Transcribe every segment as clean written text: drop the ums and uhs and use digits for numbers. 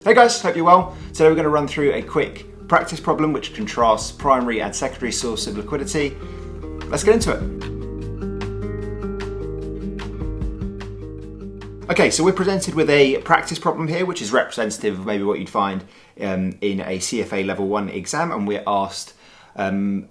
Hey guys, hope you're well. Today we're going to run through a quick practice problem which contrasts primary and secondary source of liquidity. Let's get into it. Okay, so we're presented with a practice problem here which is representative of maybe what you'd find in a CFA level 1 exam, and we're asked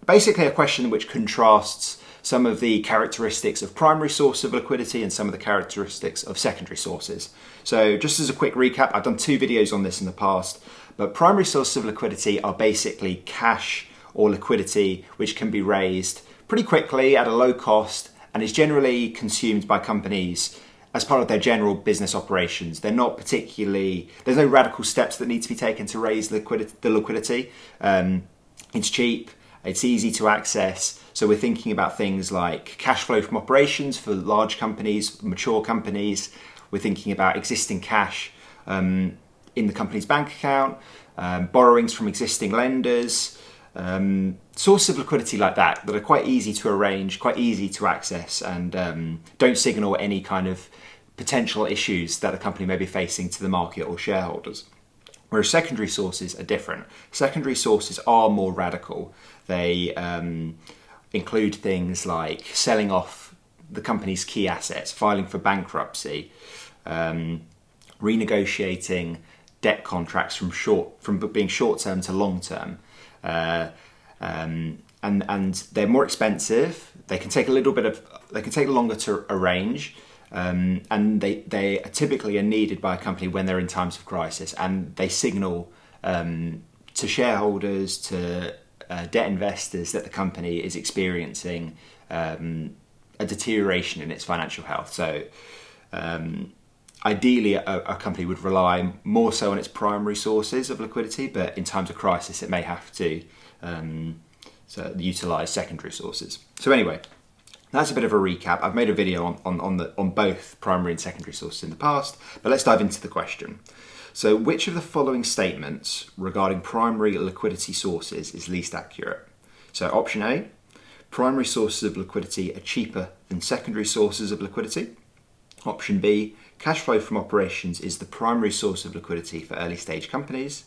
basically a question which contrasts some of the characteristics of primary source of liquidity and some of the characteristics of secondary sources. So just as a quick recap, I've done 2 videos on this in the past, but primary sources of liquidity are basically cash or liquidity which can be raised pretty quickly at a low cost and is generally consumed by companies as part of their general business operations. They're not particularly, there's no radical steps that need to be taken to raise the liquidity. It's cheap, it's easy to access. So we're thinking about things like cash flow from operations for large companies, mature companies. We're thinking about existing cash in the company's bank account, borrowings from existing lenders, sources of liquidity like that are quite easy to arrange, quite easy to access, and don't signal any kind of potential issues that a company may be facing to the market or shareholders. Whereas secondary sources are different. Secondary sources are more radical. They include things like selling off the company's key assets, filing for bankruptcy, renegotiating debt contracts from being short-term to long-term, and they're more expensive. They can take longer to arrange, and they are typically needed by a company when they're in times of crisis, and they signal to shareholders, to debt investors, that the company is experiencing a deterioration in its financial health. So ideally a company would rely more so on its primary sources of liquidity, but in times of crisis it may have to utilise secondary sources. So anyway, that's a bit of a recap. I've made a video on both primary and secondary sources in the past, but let's dive into the question. So which of the following statements regarding primary liquidity sources is least accurate? So option A, primary sources of liquidity are cheaper than secondary sources of liquidity. Option B, cash flow from operations is the primary source of liquidity for early stage companies.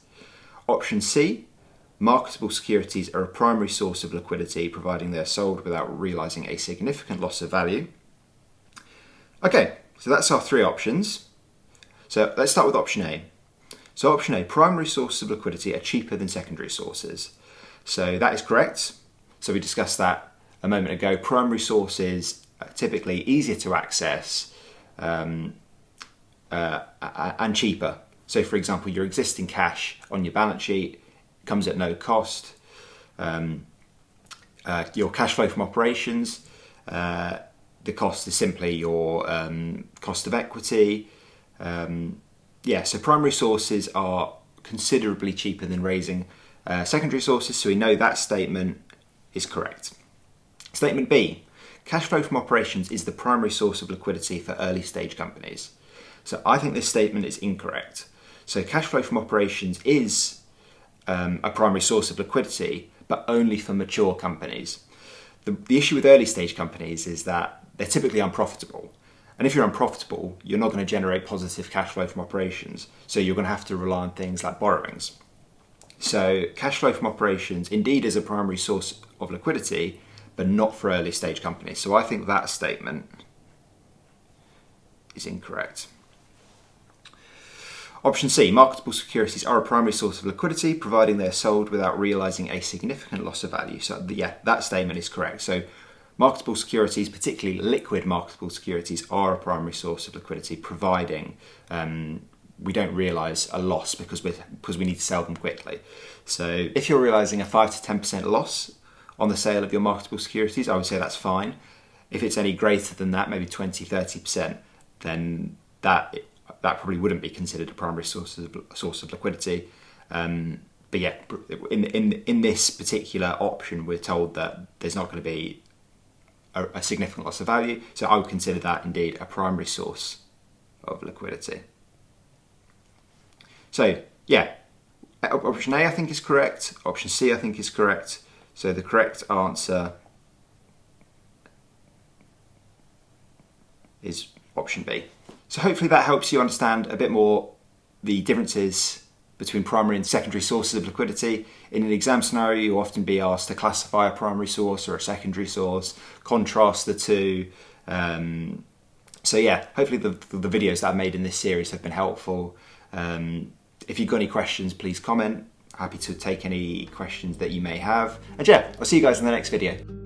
Option C, marketable securities are a primary source of liquidity providing they're sold without realising a significant loss of value. Okay, so that's our 3 options. So let's start with option A. So option A, primary sources of liquidity are cheaper than secondary sources. So that is correct. So we discussed that a moment ago. Primary sources are typically easier to access and cheaper. So for example, your existing cash on your balance sheet comes at no cost. Your cash flow from operations, the cost is simply your cost of equity. So primary sources are considerably cheaper than raising secondary sources, so we know that statement is correct. Statement B, cash flow from operations is the primary source of liquidity for early stage companies. So I think this statement is incorrect. So cash flow from operations is a primary source of liquidity, but only for mature companies. The issue with early stage companies is that they're typically unprofitable. And if you're unprofitable, you're not going to generate positive cash flow from operations. So you're going to have to rely on things like borrowings. So cash flow from operations indeed is a primary source of liquidity, but not for early stage companies. So I think that statement is incorrect. Option C, marketable securities are a primary source of liquidity, providing they're sold without realising a significant loss of value. So yeah, that statement is correct. So marketable securities, particularly liquid marketable securities, are a primary source of liquidity, providing we don't realise a loss because we need to sell them quickly. So if you're realising a 5 to 10% loss on the sale of your marketable securities, I would say that's fine. If it's any greater than that, maybe 20, 30%, then that probably wouldn't be considered a primary source of liquidity. But yeah, in this particular option, we're told that there's not going to be a significant loss of value. So I would consider that indeed a primary source of liquidity. So yeah, option A I think is correct. Option C I think is correct. So the correct answer is option B. So hopefully that helps you understand a bit more the differences between primary and secondary sources of liquidity. In an exam scenario, you'll often be asked to classify a primary source or a secondary source, contrast the two. So yeah, hopefully the videos that I've made in this series have been helpful. If you've got any questions, please comment. Happy to take any questions that you may have. And yeah, I'll see you guys in the next video.